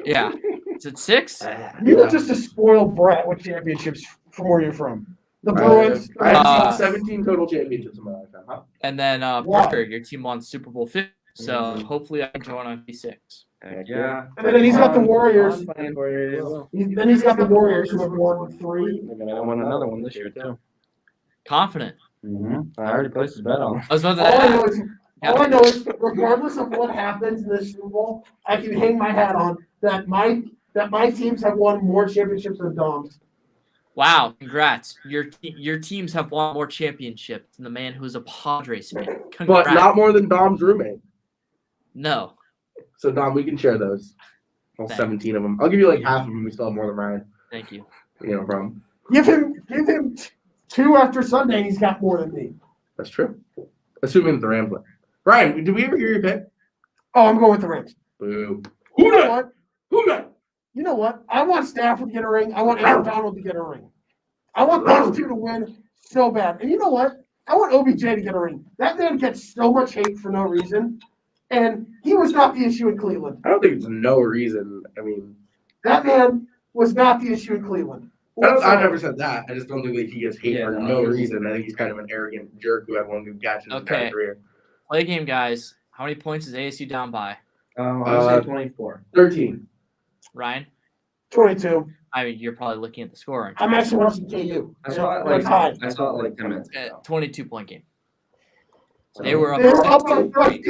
Yeah. Is it 6? You're just a spoiled brat with championships from where you're from. The Bruins. I have Uh, 17 total championships in my lifetime. Huh? And then Wow. Parker, your team won Super Bowl 50. So Mhm. hopefully I can join on V6. Heck yeah. And then he's got the Warriors. I'm playing for you. They will. Then he's got the Warriors who have won 3. They're gonna win another one this year too. Confident. I already placed his bet on. I was about to All I know ask. is, all I know is, regardless of what happens in this Super Bowl, I can hang my hat on that my teams have won more championships than Dom's. Wow, congrats. Your teams have won more championships than the man who is a Padres fan. Congrats. But not more than Dom's roommate. No. So Dom, we can share those. All Thanks. 17 of them. I'll give you like half of them. We still have more than Ryan. Thank you. You know, problem. Give him 2 after Sunday, and he's got more than me. That's true. Assuming that the Rams win. Ryan, did we ever hear your pick? Oh, I'm going with the Rams. Boo. You Who know did? what? Who did? You know what? I want Stafford to get a ring. I want Aaron Donald to get a ring. I want those two to win so bad. And you know what? I want OBJ to get a ring. That man gets so much hate for no reason. And he was not the issue in Cleveland. I don't think it's no reason. I mean, That man was not the issue in Cleveland. I never said that. I just don't think that he gets hate Yeah, for no, no it's- reason. I think he's kind of an arrogant jerk who had one good catch in his entire Okay. career. Play game, guys. How many points is ASU down by? I would say 24. 13. Ryan? 22. I mean, you're probably looking at the score, aren't you? I'm actually watching KU. I saw it They're tied. I saw it like 10 minutes ago. 22-point game. So- They were up. They were up by 13.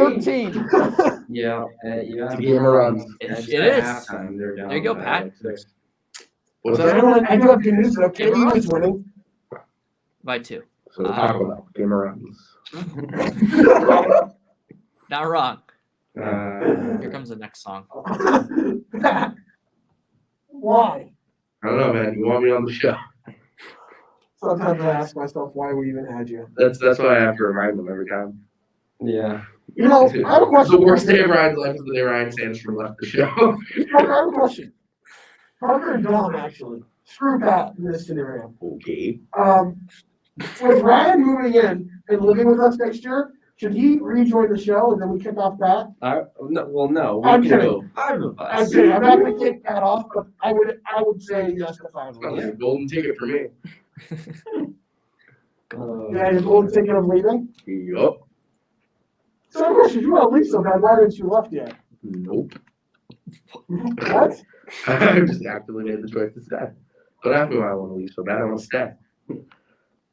13. Yeah, you It's have a game of runs. It At is. halftime, they're down There you go, by Pat. like 6. What's I that? do have good news though. KU is winning. By 2. So Taco Bell, game of runs. Not wrong. Uh, Here comes the next song. Why? I don't know, man. You want me on the show? Sometimes I ask myself why we even had you. That's why I have to remind them every time. yeah. You know, I have a question. The worst day of Ryan's life is the day Ryan Sandstrom left the show. Parker, I have a question. Parker and Dom, actually. Screw Pat in this scenario. Okay. With Ryan moving in and living with us next year, should he rejoin the show and then we kick off Pat? No. I'm We can kidding. go 5 of I'm us. kidding. I'm not going to kick Pat off, but I would say yes to 5 of That was us. a golden ticket for me. Yeah, you're going to take it of leaving? Yup. So, of course, if you want to leave so bad, why didn't you left yet? Nope. What? I just actively made the choice to stay. Don't ask me why I want to leave so bad. I want to stay.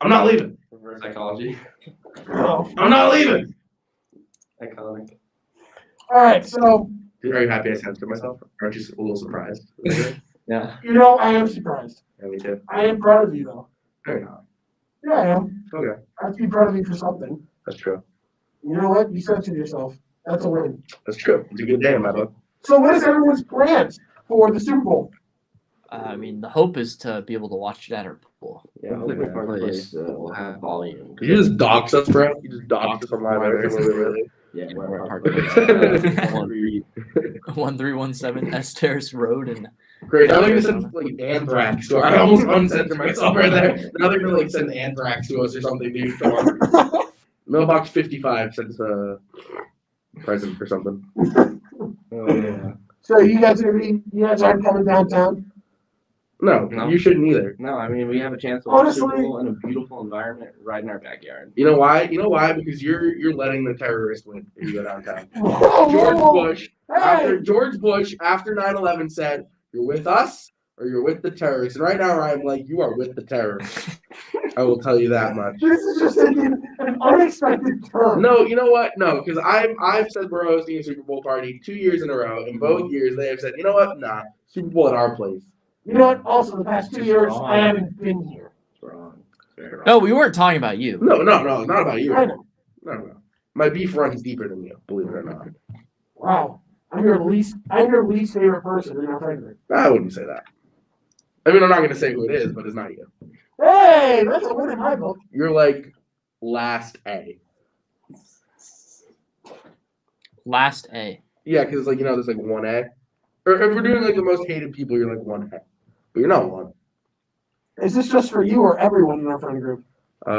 I'm not leaving. Reverse psychology. No. I'm not leaving. Iconic. All right, so, Are you happy I censored myself? Aren't you a little surprised? Yeah. you know, I am surprised. Yeah, me too. I am proud of you, though. No, you're not. Yeah, I am. Okay, I have to be proud of you for something. that's true. You know what? You censored yourself. That's a win. That's true. It's a good day in my book. So, what is everyone's plans for the Super Bowl? I mean, the hope is to be able to watch it at our pool. Yeah, hopefully our place will have volume. Did you just dox us, bro? You just doxed us on live everything. Yeah, we're we're hard hard 1317 S Terrace Road and Great. Now they're gonna send like anthrax. So I almost uncensored myself right there. Now they're gonna like send anthrax to us or something, dude. Come on. Mailbox 55 sends a present or something. Oh, yeah. So, you guys aren't coming downtown? No, No. you shouldn't either. No, I mean we have a chance to watch Super Honestly- Bowl in a beautiful environment right in our backyard. You know why? You know why? Because you're letting the terrorist win if you go downtown. Whoa, George whoa, Bush Hey! after 9/11 said, "You're with us or you're with the terrorists." And right now, Ryan, like you are with the terrorists. I will tell you that much. This is just an unexpected turn. No, you know what? No, because I've said we're hosting a Super Bowl party 2 years in a row. In both years, they have said, you know what? Nah, Super Bowl at our place. You know what? Also, the past 2 years, I haven't been here. It's wrong. It's very wrong. no, we weren't talking about you. No, not about you. I know. No. My beef runs deeper than you, believe it or not. Wow. I'm your least favorite person in our friend group. I wouldn't say that. I mean, I'm not going to say who it is, but it's not you. Hey, that's a win in my book. You're like last A. Last A. Yeah, because like there's like 1A. Or if we're doing like the most hated people, you're like 1A. But you're not one. Is this just for you or everyone in our friend group? I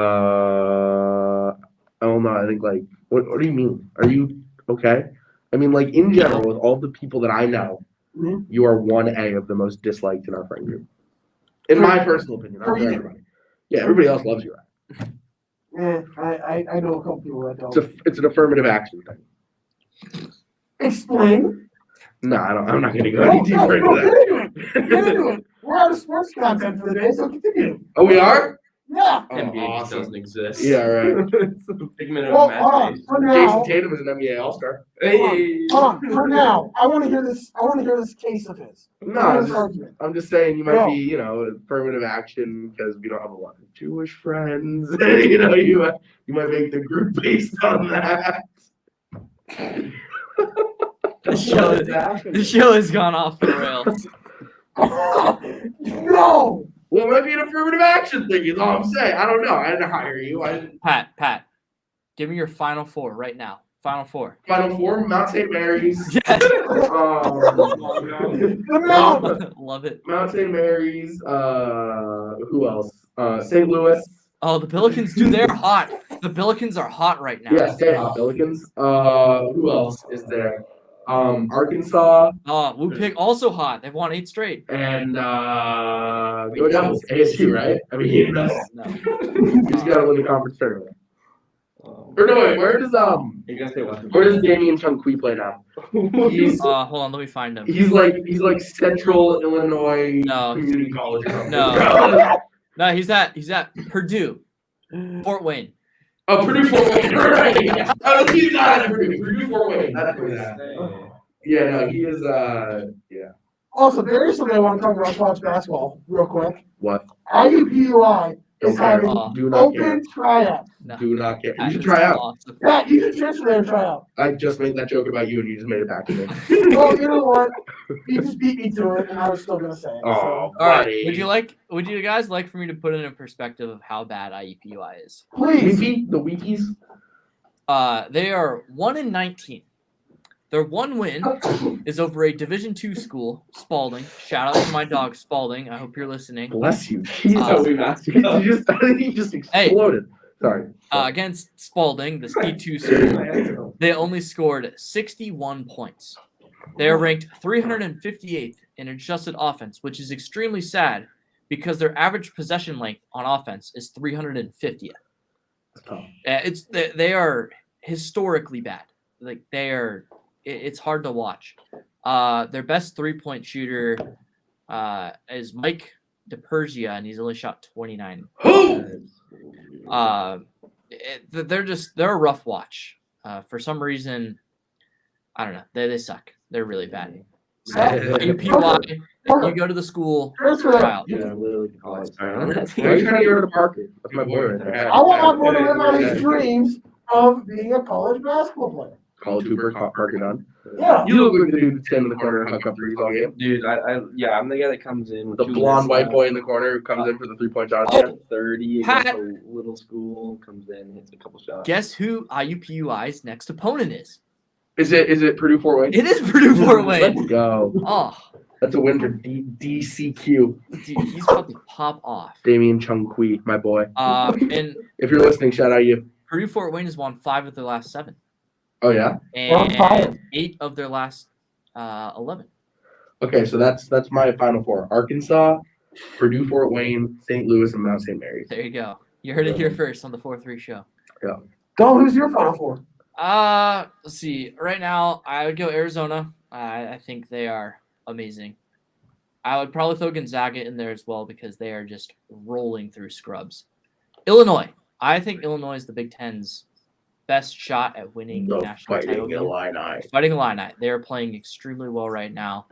don't know. I think like what do you mean? Are you okay? I mean like in general, with all the people that I know, Mhm. you are 1A of the most disliked in our friend group. In my personal opinion, not For for you. everybody. Yeah, everybody else loves you, Ryan. I know a couple people that don't. It's an affirmative action thing. Explain. No, I'm not gonna go any deeper into Get into it. that. Get into it. We're out of sports content for the day, so continue. Oh, we are? Yeah. Oh, NBA just awesome. doesn't exist. Yeah, right. It's a figment of Well, hold on. imagination. For Jason now, Tatum is an NBA All-Star. Hey. hold on. For now, I want to hear this. I want to hear this case of his. No, I want I'm this just, argument. I'm just saying you might No. be, affirmative action because we don't have a lot of Jewish friends. You might make the group based on that. The show has gone off the rails. No. Well, it might be an affirmative action thing. Is all I'm saying. I don't know. I didn't hire you. Pat, give me your final four right now. Final four. Final Four, Mount St. Mary's. Yes. The mountain. Love it. Mount St. Mary's. Who else? St. Louis. Oh, the Pelicans, dude, they're hot. The Pelicans are hot right now. Yeah, stay hot, Pelicans. Who else is there? Arkansas Oh, Wu Pig also hot. They've won 8 straight. and go Devils. ASU, right? I mean, you No. just gotta win the conference tournament. Or no, wait, where does You guys say what? Damian Chunqui play now? He's Hold on, let me find him. he's like Central Illinois No. Community College. or something. No. No, he's at Purdue, Fort Wayne. Oh, Purdue Fort Wayne. Right. Oh, he's not at Purdue. Purdue Fort Wayne. That's where he's at. Yeah, no, he is. Yeah. Also, there is something I want to talk about college basketball real quick. What? IUPUI is Don't care. having Do not care. open tryouts. No. Do not care. You Pat should is try out. awesome. Pat, you should transfer there and try out. I just made that joke about you, and you just made it back to me. Well, you know what? You just beat me to it, and I was still gonna say it. Oh, All right. buddy. Would you guys like for me to put it in perspective of how bad IUPUI is? Please. The Weepies? They are 1-19. Their one win is over a Division II school, Spalding. Shout out to my dog Spalding. I hope you're listening. Bless you. Jesus. Uh, I think he just exploded. Sorry. Against Spalding, the D2 school, they only scored 61 points. They are ranked 358th in adjusted offense, which is extremely sad because their average possession length on offense is 350th. They are historically bad. Like it's hard to watch. Their best 3-point shooter is Mike DePergia, and he's only shot 29. Who? They're a rough watch. For some reason, I don't know. They suck. They're really bad. So, UPY, you go to the school, Transfer try there. out. Yeah, literally college. Why are you trying to get rid of Parker? That's my boy right there. I want my boy to live out his dreams of being a college basketball player. College Hooper, Parker Dunn. Yeah. You look like the dude that's standing in the corner and hook up threes all game. Dude, I'm the guy that comes in with The 2 blonde minutes white left. boy in the corner who comes in for the 3-point shot. Oh, Yeah. 30 Pat. against a little school, comes in, hits a couple shots. Guess who IUPUI's next opponent is? Is it Purdue Fort Wayne? It is Purdue Fort Wayne. Let's go. Oh, That's a win for DCQ. dude, he's about to pop off. Damian Chunqui, my boy. And If you're listening, shout out you. Purdue Fort Wayne has won 5 of their last 7, Oh yeah. on fire. and 8 of their last 11. Okay, so that's my final four: Arkansas, Purdue Fort Wayne, St. Louis, and Mount St. Mary's. There you go. You heard it here first on the 4-3 show. Go, who's your final four? Let's see. Right now, I would go Arizona. I think they are amazing. I would probably throw Gonzaga in there as well because they are just rolling through scrubs. Illinois. I think Illinois is the Big Ten's best shot at winning the national title. Illini. Fighting Illini. They are playing extremely well right now.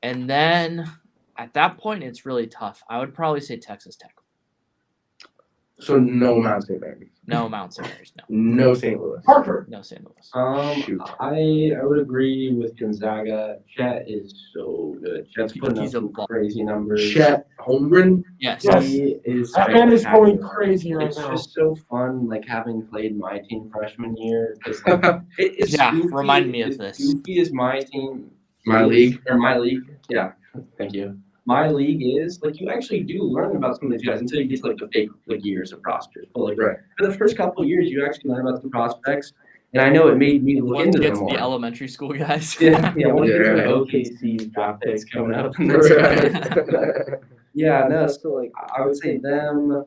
And then at that point, it's really tough. I would probably say Texas Tech. So no Mount St. Mary's. No Mount St. Mary's. No. No St. Louis. Hartford. No St. Louis. Shoot. I would agree with Gonzaga. Chet is so good. Chet's putting up He's a some ball. crazy numbers. Chet Holmgren. Yes. Yes. He is That man is going spectacular. crazy right It's now. just so fun, like having played my team freshman year. 'Cause, like, it's Yeah, goofy, remind me of it's this. Goofy is my team. My league. Or my league. Yeah. Thank you. My league is like you actually do learn about some of these guys until you get to like the fake like years of prospects. But like Right. for the first couple of years, you actually learn about the prospects, and I know it made me look Once into you get them to the more. elementary school guys. Yeah, yeah. Once you get to Yeah. the OKC draft picks coming up, and Yeah, no, so like I would say them.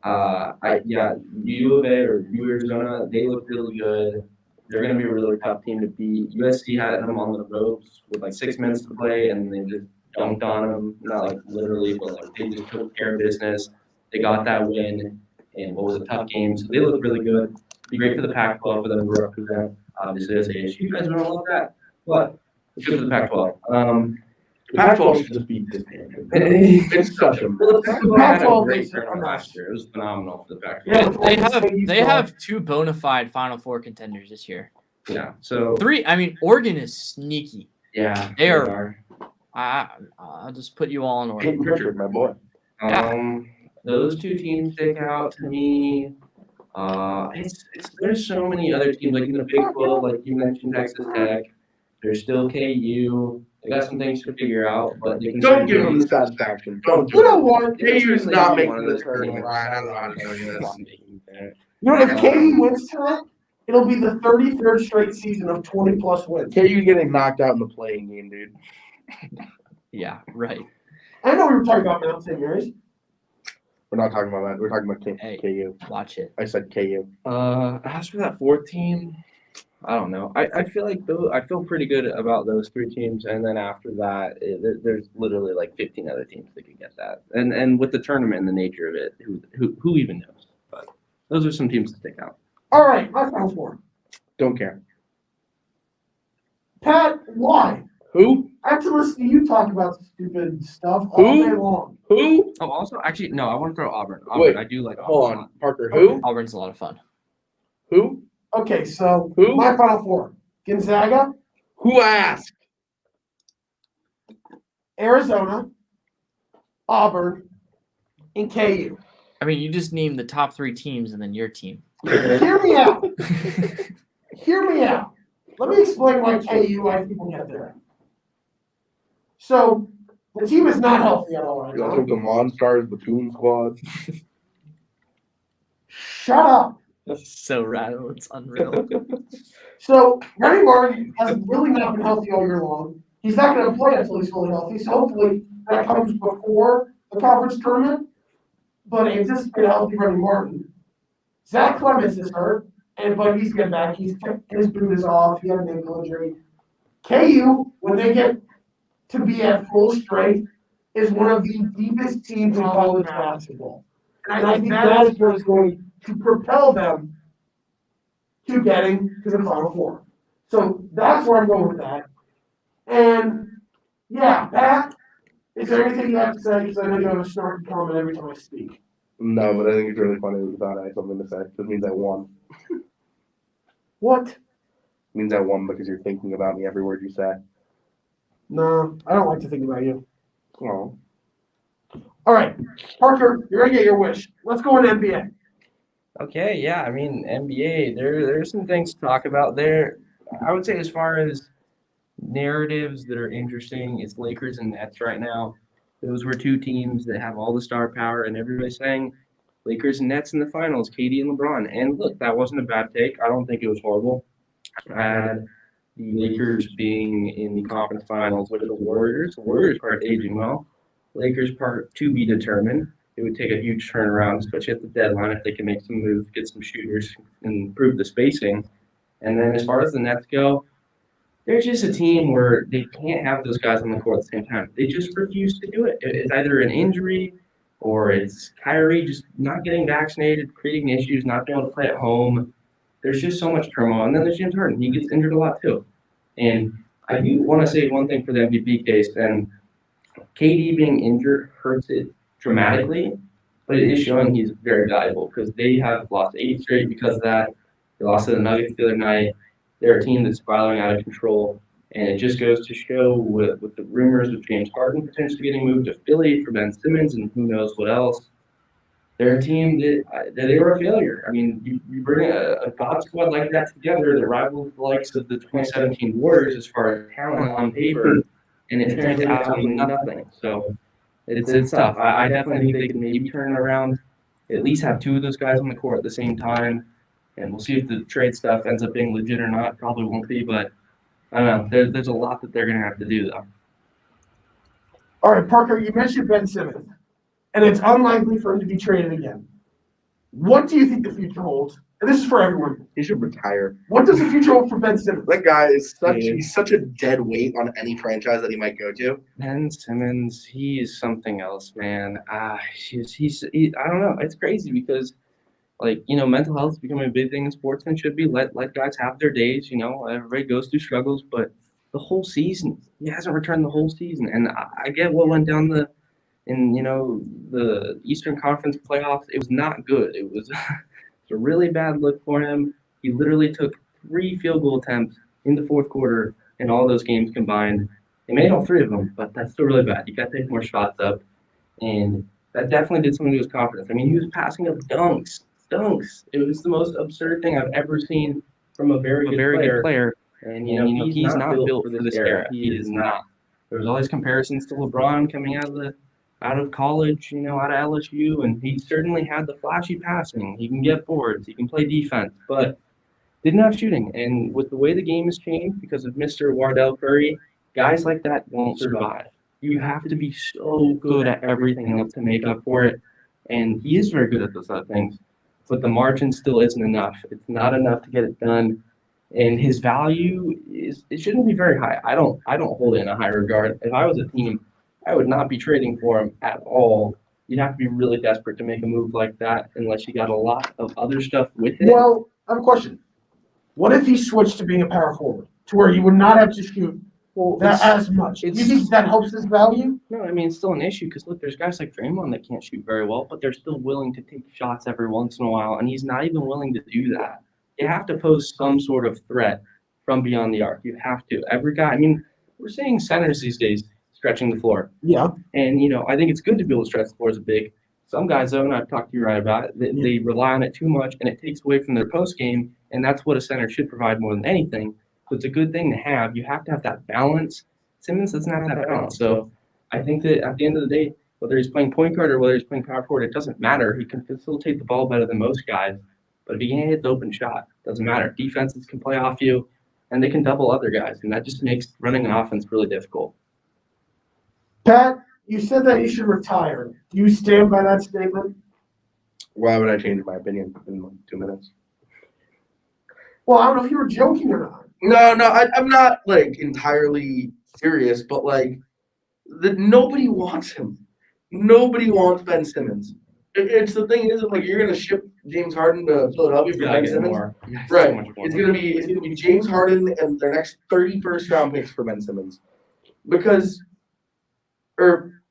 U of A or U Arizona, they look really good. They're going to be a really tough team to beat. USC had them on the ropes with like 6 minutes to play, and they just dunked on them. Not like literally, but like they just took care of business. They got that win, and what was a tough game. So they look really good. Be great for the Pac-12 for them to represent. Obviously, as ASU, you guys don't love that, but it's good for the Pac-12. The Pac-12 should just beat this game. It's such a Well, the Pac-12 had a Pac-12 great is tournament a last year. It was phenomenal for the Pac-12. Yeah. They have two bona fide Final Four contenders this year. Yeah. So Three. I mean, Oregon is sneaky. yeah, They are. I'll just put you all in order. Peyton Pritchard, my boy. Those two teams stick out to me. There's so many other teams like in the Big 12, like you mentioned Texas Tech. There's still KU. They got some things to figure out, but they can Don't give them the satisfaction. Don't do You know it. what? KU's not making the tournament, Ryan. I don't know how to tell you this. You know, if KU wins tonight, it'll be the 33rd straight season of 20+ wins. KU getting knocked out in the playing game, dude. Yeah, right. I know we were talking about Mount St. Mary's. We're not talking about that. We're talking about Hey. KU. Watch it. I said KU. As for that fourth team, I don't know. I feel like I feel pretty good about those three teams, and then after that, there's literally like 15 other teams that could get that. And with the tournament and the nature of it, who even knows? But those are some teams to stick out. All right, my final four. Don't care. Pat, why? Who? I have to listen to you talk about stupid stuff all Who? day long. Who? Oh, also, actually, no, I want to throw Auburn. Wait, I do like Auburn. Hold a on, lot. Parker. Who? Auburn's a lot of fun. Who? Okay, so Who? my final four. Gonzaga, Who asked? Arizona, Auburn, and KU. I mean, you just named the top three teams and then your team. Hear me out. Hear me out. Let me explain why people get there. So, the team is not healthy at all right You now. took the Monstars, the Toon Squad. Shut up. So rattled, it's unreal. So, Remy Martin has really not been healthy all year long. He's not going to play until he's fully healthy, so hopefully that comes before the conference tournament. But anticipate healthy Remy Martin. Zach Clemens is hurt, but he's getting back. His boot is off. He had an ankle injury. KU, when they get to be at full strength, is one of the deepest teams in college basketball. And I think that is what is going to propel them to getting to the Final Four. So that's where I'm going with that. And yeah, Pat, is there anything you have to say? Because I know you have a snarky comment every time I speak. No, but I think it's really funny that you thought I had something to say. That means I won. What? It means I won because you're thinking about me every word you say. No, I don't like to think about you. Oh. All right, Parker, you're gonna get your wish. Let's go into NBA. Okay, yeah, I mean NBA, there's some things to talk about there. I would say as far as narratives that are interesting, it's Lakers and Nets right now. Those were two teams that have all the star power, and everybody's saying Lakers and Nets in the finals, KD and LeBron. And look, that wasn't a bad take. I don't think it was horrible. I had the Lakers being in the conference finals with the Warriors. The Warriors part aging well. Lakers part to be determined. It would take a huge turnaround, especially at the deadline, if they can make some moves, get some shooters, and improve the spacing. And then as far as the Nets go, they're just a team where they can't have those guys on the court at the same time. They just refuse to do it. It's either an injury or it's Kyrie just not getting vaccinated, creating issues, not being able to play at home. There's just so much turmoil. And then there's James Harden. He gets injured a lot too. And I do want to say one thing for the MVP case, and KD being injured hurts it dramatically, but it is showing he's very valuable because they have lost 8 straight because of that. They lost to the Nuggets the other night. They're a team that's spiraling out of control, and it just goes to show with the rumors of James Harden potentially getting moved to Philly for Ben Simmons and who knows what else. They're a team that they were a failure. I mean, you bring a God squad like that together that rivals the likes of the 2017 Warriors as far as talent on paper, and it turns out absolutely nothing. So it's tough. I definitely think they can maybe turn it around, at least have 2 of those guys on the court at the same time. And we'll see if the trade stuff ends up being legit or not. Probably won't be, but I don't know. There's a lot that they're going to have to do, though. All right, Parker, you mentioned Ben Simmons. and it's unlikely for him to be traded again. What do you think the future holds? And this is for everyone. He should retire. What does the future hold for Ben Simmons? That guy is Yeah. he's such a dead weight on any franchise that he might go to. Ben Simmons, he is something else, man. I don't know. It's crazy because, like, mental health is becoming a big thing in sports and should be. Let guys have their days. Everybody goes through struggles, but the whole season, he hasn't returned the whole season. And I get what went down in the Eastern Conference playoffs. It was not good. It was a really bad look for him. He literally took 3 field goal attempts in the fourth quarter in all those games combined. They made all 3 of them, but that's still really bad. You got to take more shots up, and that definitely did something to his confidence. I mean, he was passing up dunks. It was the most absurd thing I've ever seen from a very good player. And he's not built for this era. He is not. There was all these comparisons to LeBron coming out of college, out of LSU, and he certainly had the flashy passing. He can get boards, he can play defense, but didn't have shooting. And with the way the game has changed because of Mr. Wardell Curry, guys like that won't survive. You have to be so good at everything else to make up for it. And he is very good at those other things, but the margin still isn't enough. It's not enough to get it done. And his value it shouldn't be very high. I don't hold it in a high regard. If I was a team, I would not be trading for him at all. You'd have to be really desperate to make a move like that unless you got a lot of other stuff with it. Well, I have a question. What if he switched to being a power forward to where you would not have to shoot that as much? Do you think that helps his value? No, I mean, it's still an issue because, look, there's guys like Draymond that can't shoot very well, but they're still willing to take shots every once in a while, and he's not even willing to do that. You have to pose some sort of threat from beyond the arc. You have to. Every guy, I mean, we're seeing centers these days stretching the floor. Yeah. And, I think it's good to be able to stretch the floor as a big. Some guys, though, and I've talked to you right about it, they rely on it too much, and it takes away from their post game, and that's what a center should provide more than anything. So it's a good thing to have. You have to have that balance. Simmons doesn't have that balance. So I think that at the end of the day, whether he's playing point guard or whether he's playing power forward, it doesn't matter. He can facilitate the ball better than most guys. But if he can't hit the open shot, it doesn't matter. Defenses can play off you, and they can double other guys, and that just makes running an offense really difficult. Pat, you said that he should retire. Do you stand by that statement? Why would I change my opinion in like 2 minutes? Well, I don't know if you were joking or not. No, I'm not like entirely serious, but like nobody wants him. Nobody wants Ben Simmons. It's the thing is like you're gonna ship James Harden to Philadelphia for Ben Simmons, right? It's gonna be James Harden and their next 31st round picks for Ben Simmons, because, or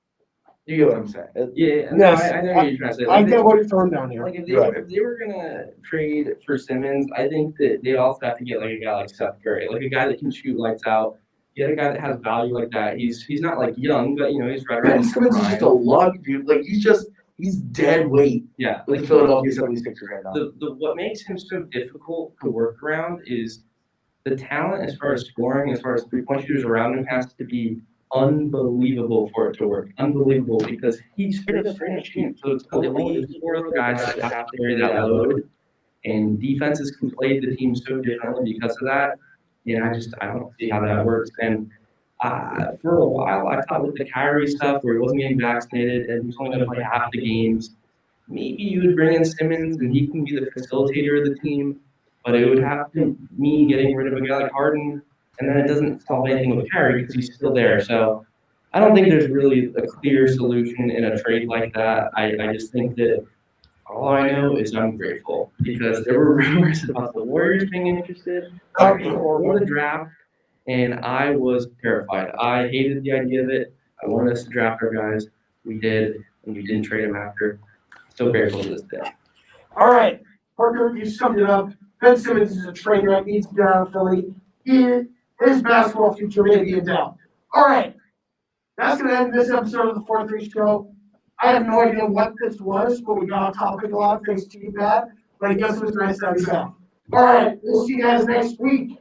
you get what I'm saying? Yeah, Yes, I know what you're trying to say. I get what you're throwing down here. Like if they were gonna trade for Simmons, I think that they also have to get like a guy like Seth Curry, like a guy that can shoot lights out. Get a guy that has value like that. He's not like young, but he's right around. Ben Simmons is just a lug, dude. Like he's dead weight. Yeah, Like the Philadelphia 76ers right now. the what makes him so difficult to work around is the talent as far as scoring, as far as 3-point shooters around him has to be unbelievable for it to work. Unbelievable because he's straight up shoot. So it's only 4 other guys that have to carry that load, and defenses can play the team so differently because of that. I don't see how that works. And for a while, I thought with the Kyrie stuff where he wasn't getting vaccinated and he was only going to play half the games, maybe you would bring in Simmons and he can be the facilitator of the team, but it would have to mean getting rid of a guy like Harden, and then it doesn't solve anything with Kyrie because he's still there. So I don't think there's really a clear solution in a trade like that. I just think that all I know is I'm grateful because there were rumors about the Warriors being interested before the draft, and I was terrified. I hated the idea of it. I wanted us to draft our guys. We did, and we didn't trade them after. So grateful to this day. All right, Parker, you summed it up. Ben Simmons is a train wreck. Needs to get out of Philly. His basketball future may be in doubt. All right, that's going to end this episode of the 4-3 Show. I have no idea what this was, but we got on topic a lot. Thanks to you, Pat. But I guess it was nice to have you back. All right, we'll see you guys next week.